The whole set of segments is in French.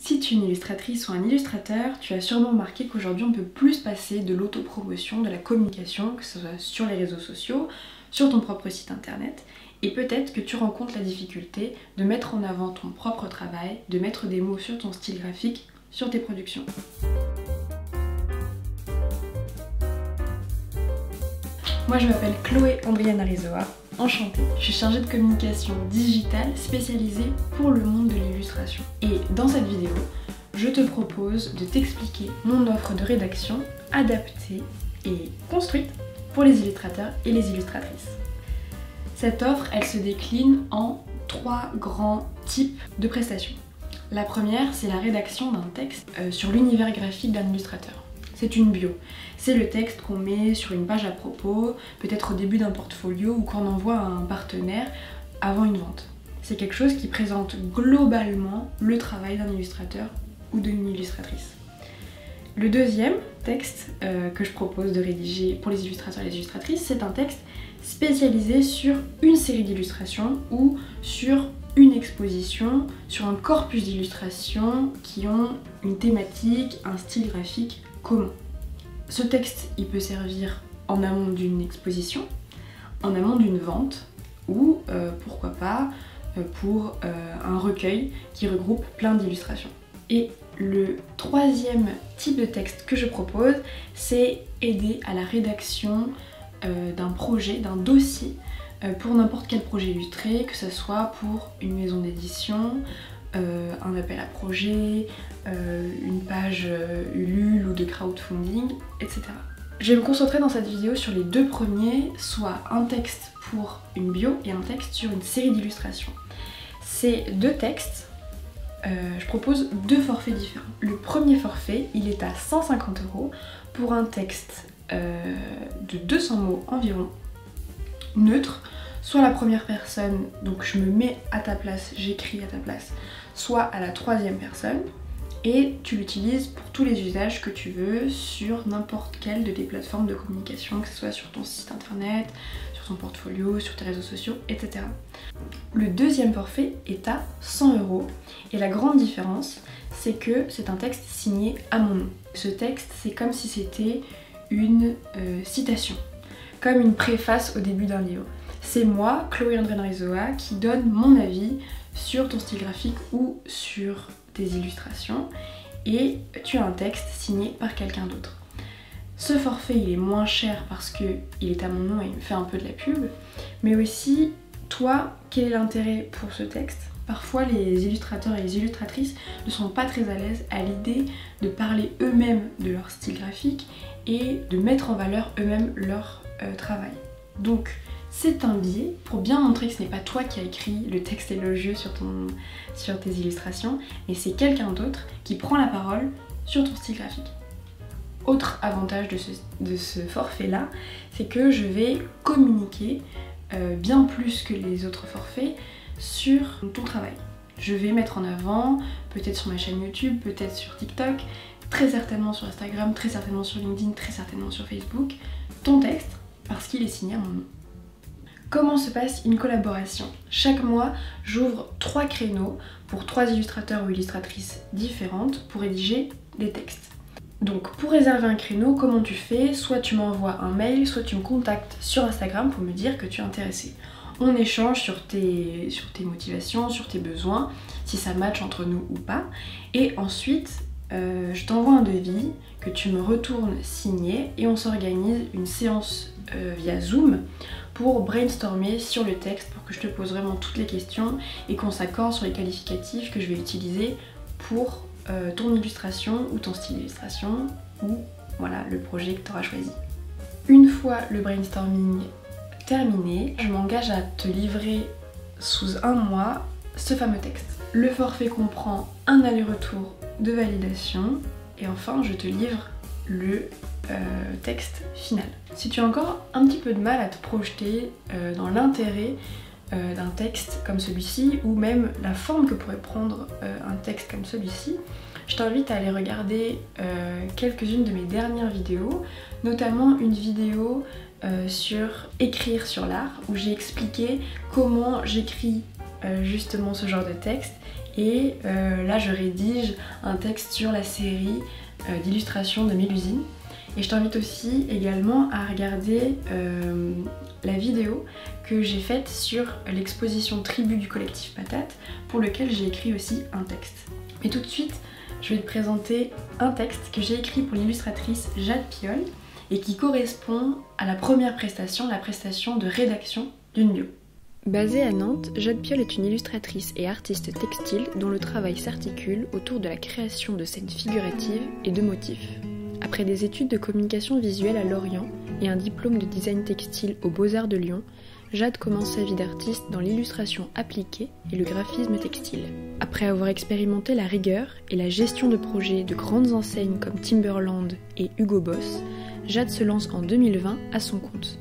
Si tu es une illustratrice ou un illustrateur, tu as sûrement remarqué qu'aujourd'hui on peut plus passer de l'autopromotion, de la communication, que ce soit sur les réseaux sociaux, sur ton propre site internet, et peut-être que tu rencontres la difficulté de mettre en avant ton propre travail, de mettre des mots sur ton style graphique, sur tes productions. Moi je m'appelle Chloé Andriane Arizoa, enchantée. Je suis chargée de communication digitale spécialisée pour le monde de l'illustration. Et dans cette vidéo, je te propose de t'expliquer mon offre de rédaction adaptée et construite pour les illustrateurs et les illustratrices. Cette offre, elle se décline en 3 grands types de prestations. La première, c'est la rédaction d'un texte sur l'univers graphique d'un illustrateur. C'est une bio. C'est le texte qu'on met sur une page à propos, peut-être au début d'un portfolio ou qu'on envoie à un partenaire avant une vente. C'est quelque chose qui présente globalement le travail d'un illustrateur ou d'une illustratrice. Le deuxième texte que je propose de rédiger pour les illustrateurs et les illustratrices, c'est un texte spécialisé sur une série d'illustrations ou sur une exposition, sur un corpus d'illustrations qui ont une thématique, un style graphique commun. Ce texte, il peut servir en amont d'une exposition, en amont d'une vente ou pourquoi pas pour un recueil qui regroupe plein d'illustrations. Et le troisième type de texte que je propose, c'est aider à la rédaction d'un projet, d'un dossier pour n'importe quel projet illustré, que ce soit pour une maison d'édition, un appel à projet, une page Ulule ou de crowdfunding, etc. Je vais me concentrer dans cette vidéo sur les deux premiers, soit un texte pour une bio et un texte sur une série d'illustrations. Ces deux textes, je propose 2 forfaits différents. Le premier forfait, il est à 150 € pour un texte de 200 mots environ, neutre, soit à la première personne, donc je me mets à ta place, j'écris à ta place, soit à la 3e personne, et tu l'utilises pour tous les usages que tu veux sur n'importe quelle de tes plateformes de communication, que ce soit sur ton site internet, sur ton portfolio, sur tes réseaux sociaux, etc. Le deuxième forfait est à 100 € et la grande différence, c'est que c'est un texte signé à mon nom. Ce texte, c'est comme si c'était une citation, comme une préface au début d'un livre. C'est moi, Chloé Andriane Arizoa, qui donne mon avis sur ton style graphique ou sur tes illustrations, et tu as un texte signé par quelqu'un d'autre. Ce forfait, il est moins cher parce qu'il est à mon nom et il me fait un peu de la pub, mais aussi, toi, quel est l'intérêt pour ce texte? Parfois, les illustrateurs et les illustratrices ne sont pas très à l'aise à l'idée de parler eux-mêmes de leur style graphique et de mettre en valeur eux-mêmes leur travail. Donc, c'est un biais pour bien montrer que ce n'est pas toi qui as écrit le texte élogieux sur tes illustrations, mais c'est quelqu'un d'autre qui prend la parole sur ton style graphique. Autre avantage de ce forfait-là, c'est que je vais communiquer bien plus que les autres forfaits sur ton travail. Je vais mettre en avant, peut-être sur ma chaîne YouTube, peut-être sur TikTok, très certainement sur Instagram, très certainement sur LinkedIn, très certainement sur Facebook, ton texte, parce qu'il est signé à mon nom. Comment se passe une collaboration? Chaque mois, j'ouvre 3 créneaux pour 3 illustrateurs ou illustratrices différentes pour rédiger des textes. Donc pour réserver un créneau, comment tu fais? Soit tu m'envoies un mail, soit tu me contactes sur Instagram pour me dire que tu es intéressé. On échange sur tes motivations, sur tes besoins, si ça match entre nous ou pas. Et ensuite, je t'envoie un devis que tu me retournes signé et on s'organise une séance via Zoom pour brainstormer sur le texte, pour que je te pose vraiment toutes les questions et qu'on s'accorde sur les qualificatifs que je vais utiliser pour ton illustration ou ton style d'illustration ou voilà le projet que tu auras choisi. Une fois le brainstorming terminé, je m'engage à te livrer sous 1 mois ce fameux texte. Le forfait comprend un aller-retour de validation et enfin je te livre le texte final. Si tu as encore un petit peu de mal à te projeter dans l'intérêt d'un texte comme celui-ci ou même la forme que pourrait prendre un texte comme celui-ci, je t'invite à aller regarder quelques-unes de mes dernières vidéos, notamment une vidéo sur écrire sur l'art où j'ai expliqué comment j'écris justement ce genre de texte et là je rédige un texte sur la série d'illustrations de Mélusine. Et je t'invite aussi également à regarder la vidéo que j'ai faite sur l'exposition Tribu du collectif Patate, pour lequel j'ai écrit aussi un texte. Mais tout de suite, je vais te présenter un texte que j'ai écrit pour l'illustratrice Jade Piolle et qui correspond à la première prestation, la prestation de rédaction d'une bio. Basée à Nantes, Jade Piolle est une illustratrice et artiste textile dont le travail s'articule autour de la création de scènes figuratives et de motifs. Après des études de communication visuelle à Lorient et un diplôme de design textile aux Beaux-Arts de Lyon, Jade commence sa vie d'artiste dans l'illustration appliquée et le graphisme textile. Après avoir expérimenté la rigueur et la gestion de projets de grandes enseignes comme Timberland et Hugo Boss, Jade se lance en 2020 à son compte.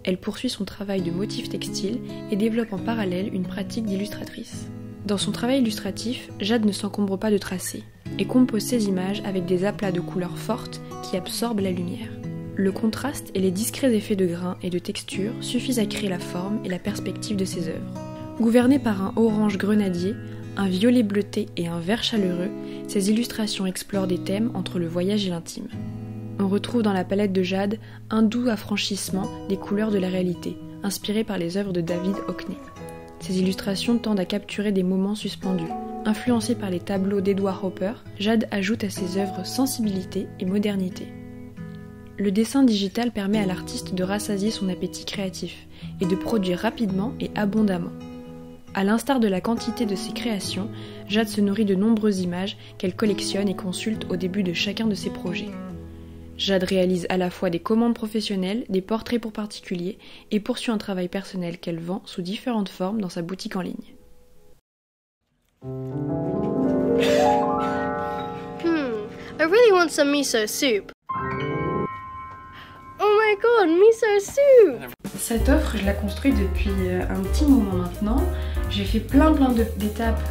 Elle poursuit son travail de motif textile et développe en parallèle une pratique d'illustratrice. Dans son travail illustratif, Jade ne s'encombre pas de tracés et compose ses images avec des aplats de couleurs fortes qui absorbent la lumière. Le contraste et les discrets effets de grains et de texture suffisent à créer la forme et la perspective de ses œuvres. Gouvernées par un orange grenadier, un violet bleuté et un vert chaleureux, ces illustrations explorent des thèmes entre le voyage et l'intime. On retrouve dans la palette de Jade un doux affranchissement des couleurs de la réalité, inspiré par les œuvres de David Hockney. Ces illustrations tendent à capturer des moments suspendus. Influencée par les tableaux d'Edward Hopper, Jade ajoute à ses œuvres sensibilité et modernité. Le dessin digital permet à l'artiste de rassasier son appétit créatif et de produire rapidement et abondamment. À l'instar de la quantité de ses créations, Jade se nourrit de nombreuses images qu'elle collectionne et consulte au début de chacun de ses projets. Jade réalise à la fois des commandes professionnelles, des portraits pour particuliers et poursuit un travail personnel qu'elle vend sous différentes formes dans sa boutique en ligne. I really want some miso soup. Oh my god, miso soup! Cette offre, je la construis depuis un petit moment maintenant. J'ai fait plein d'étapes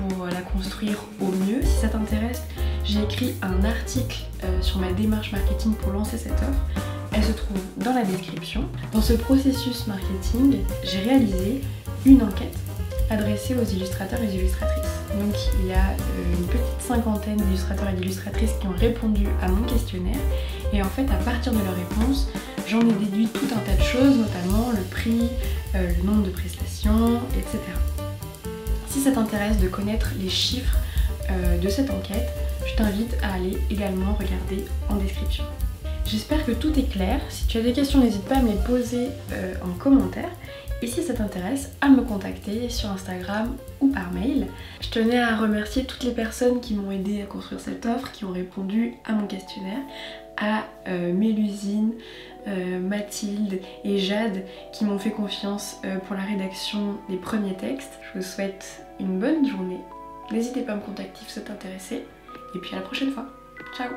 pour la construire au mieux. Si ça t'intéresse, j'ai écrit un article sur ma démarche marketing pour lancer cette offre. Elle se trouve dans la description. Dans ce processus marketing, j'ai réalisé une enquête adressée aux illustrateurs et illustratrices. Donc il y a une petite cinquantaine d'illustrateurs et d'illustratrices qui ont répondu à mon questionnaire. Et en fait, à partir de leurs réponses, j'en ai déduit tout un tas de choses, notamment le prix, le nombre de prestations, etc. Si ça t'intéresse de connaître les chiffres de cette enquête, je t'invite à aller également regarder en description. J'espère que tout est clair. Si tu as des questions, n'hésite pas à me les poser en commentaire. Et si ça t'intéresse, à me contacter sur Instagram ou par mail. Je tenais à remercier toutes les personnes qui m'ont aidé à construire cette offre, qui ont répondu à mon questionnaire, à Mélusine, Mathilde et Jade qui m'ont fait confiance pour la rédaction des premiers textes. Je vous souhaite une bonne journée. N'hésitez pas à me contacter si ça t'intéressait. Et puis à la prochaine fois. Ciao!